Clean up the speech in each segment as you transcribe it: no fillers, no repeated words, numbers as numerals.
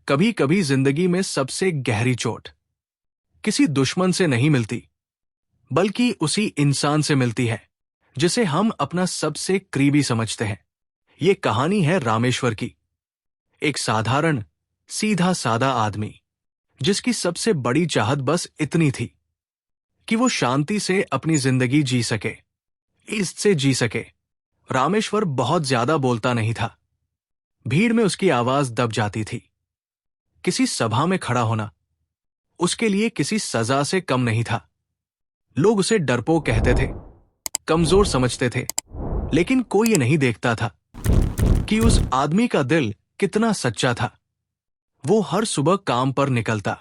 कभी कभी जिंदगी में सबसे गहरी चोट किसी दुश्मन से नहीं मिलती, बल्कि उसी इंसान से मिलती है जिसे हम अपना सबसे करीबी समझते हैं। ये कहानी है रामेश्वर की, एक साधारण सीधा सादा आदमी जिसकी सबसे बड़ी चाहत बस इतनी थी कि वो शांति से अपनी जिंदगी जी सके, इज्जत से जी सके। रामेश्वर बहुत ज्यादा बोलता नहीं था। भीड़ में उसकी आवाज दब जाती थी। किसी सभा में खड़ा होना उसके लिए किसी सजा से कम नहीं था। लोग उसे डरपोक कहते थे, कमजोर समझते थे, लेकिन कोई ये नहीं देखता था कि उस आदमी का दिल कितना सच्चा था। वो हर सुबह काम पर निकलता,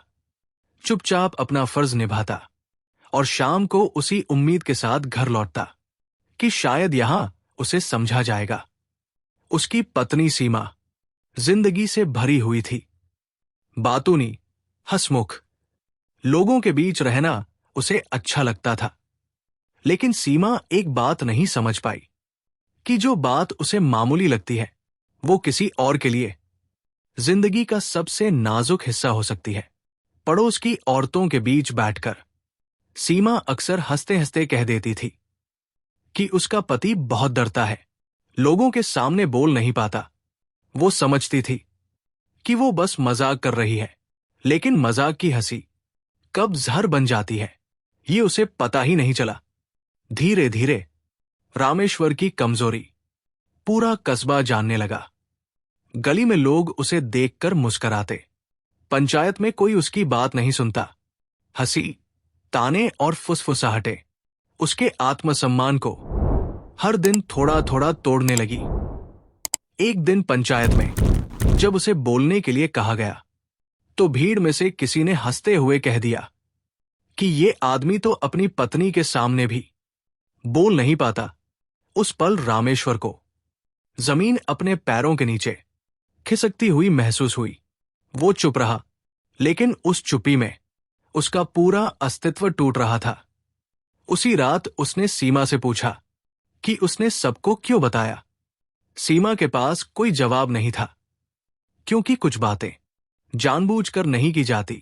चुपचाप अपना फर्ज निभाता और शाम को उसी उम्मीद के साथ घर लौटता कि शायद यहां उसे समझा जाएगा। उसकी पत्नी सीमा जिंदगी से भरी हुई थी, बातूनी, हंसमुख, लोगों के बीच रहना उसे अच्छा लगता था। लेकिन सीमा एक बात नहीं समझ पाई कि जो बात उसे मामूली लगती है वो किसी और के लिए जिंदगी का सबसे नाजुक हिस्सा हो सकती है। पड़ोस की औरतों के बीच बैठकर सीमा अक्सर हंसते हंसते कह देती थी कि उसका पति बहुत डरता है, लोगों के सामने बोल नहीं पाता। वो समझती थी कि वो बस मजाक कर रही है, लेकिन मजाक की हंसी कब जहर बन जाती है ये उसे पता ही नहीं चला। धीरे धीरे रामेश्वर की कमजोरी पूरा कस्बा जानने लगा। गली में लोग उसे देखकर मुस्कुराते, पंचायत में कोई उसकी बात नहीं सुनता। हंसी, ताने और फुसफुसाहटे उसके आत्मसम्मान को हर दिन थोड़ा थोड़ा तोड़ने लगी। एक दिन पंचायत में जब उसे बोलने के लिए कहा गया तो भीड़ में से किसी ने हंसते हुए कह दिया कि ये आदमी तो अपनी पत्नी के सामने भी बोल नहीं पाता। उस पल रामेश्वर को जमीन अपने पैरों के नीचे खिसकती हुई महसूस हुई। वो चुप रहा, लेकिन उस चुप्पी में उसका पूरा अस्तित्व टूट रहा था। उसी रात उसने सीमा से पूछा कि उसने सबको क्यों बताया। सीमा के पास कोई जवाब नहीं था, क्योंकि कुछ बातें जानबूझकर नहीं की जाती,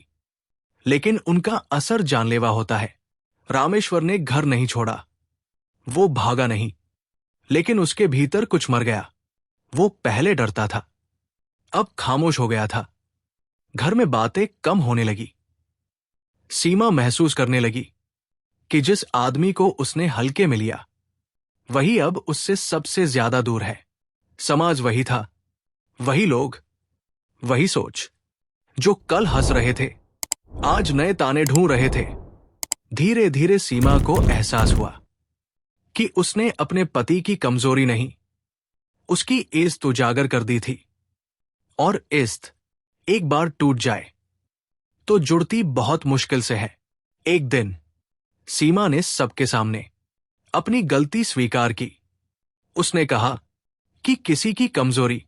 लेकिन उनका असर जानलेवा होता है। रामेश्वर ने घर नहीं छोड़ा, वो भागा नहीं, लेकिन उसके भीतर कुछ मर गया। वो पहले डरता था, अब खामोश हो गया था। घर में बातें कम होने लगी। सीमा महसूस करने लगी कि जिस आदमी को उसने हल्के में लिया वही अब उससे सबसे ज्यादा दूर है। समाज वही था, वही लोग, वही सोच। जो कल हंस रहे थे आज नए ताने ढूंढ रहे थे। धीरे धीरे सीमा को एहसास हुआ कि उसने अपने पति की कमजोरी नहीं, उसकी इज्जत उजागर कर दी थी। और इज्जत एक बार टूट जाए तो जुड़ती बहुत मुश्किल से है। एक दिन सीमा ने सबके सामने अपनी गलती स्वीकार की। उसने कहा कि किसी की कमजोरी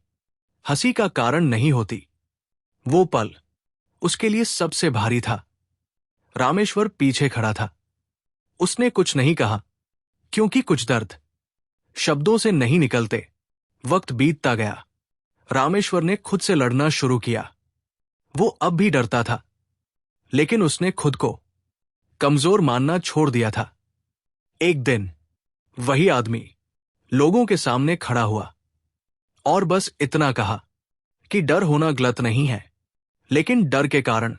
हंसी का कारण नहीं होती। वो पल उसके लिए सबसे भारी था। रामेश्वर पीछे खड़ा था। उसने कुछ नहीं कहा, क्योंकि कुछ दर्द शब्दों से नहीं निकलते। वक्त बीतता गया। रामेश्वर ने खुद से लड़ना शुरू किया। वो अब भी डरता था, लेकिन उसने खुद को कमजोर मानना छोड़ दिया था। एक दिन वही आदमी लोगों के सामने खड़ा हुआ और बस इतना कहा कि डर होना गलत नहीं है, लेकिन डर के कारण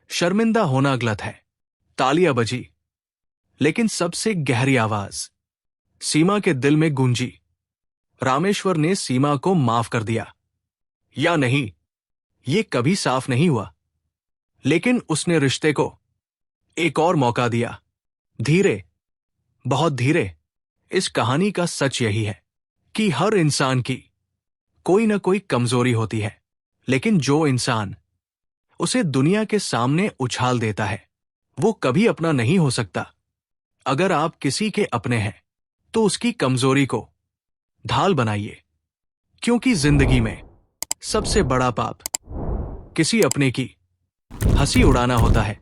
शर्मिंदा होना गलत है। तालियां बजी, लेकिन सबसे गहरी आवाज सीमा के दिल में गूंजी। रामेश्वर ने सीमा को माफ कर दिया या नहीं, ये कभी साफ नहीं हुआ, लेकिन उसने रिश्ते को एक और मौका दिया। धीरे, बहुत धीरे। इस कहानी का सच यही है कि हर इंसान की कोई ना कोई कमजोरी होती है, लेकिन जो इंसान उसे दुनिया के सामने उछाल देता है वो कभी अपना नहीं हो सकता। अगर आप किसी के अपने हैं तो उसकी कमजोरी को ढाल बनाइए, क्योंकि जिंदगी में सबसे बड़ा पाप किसी अपने की हंसी उड़ाना होता है।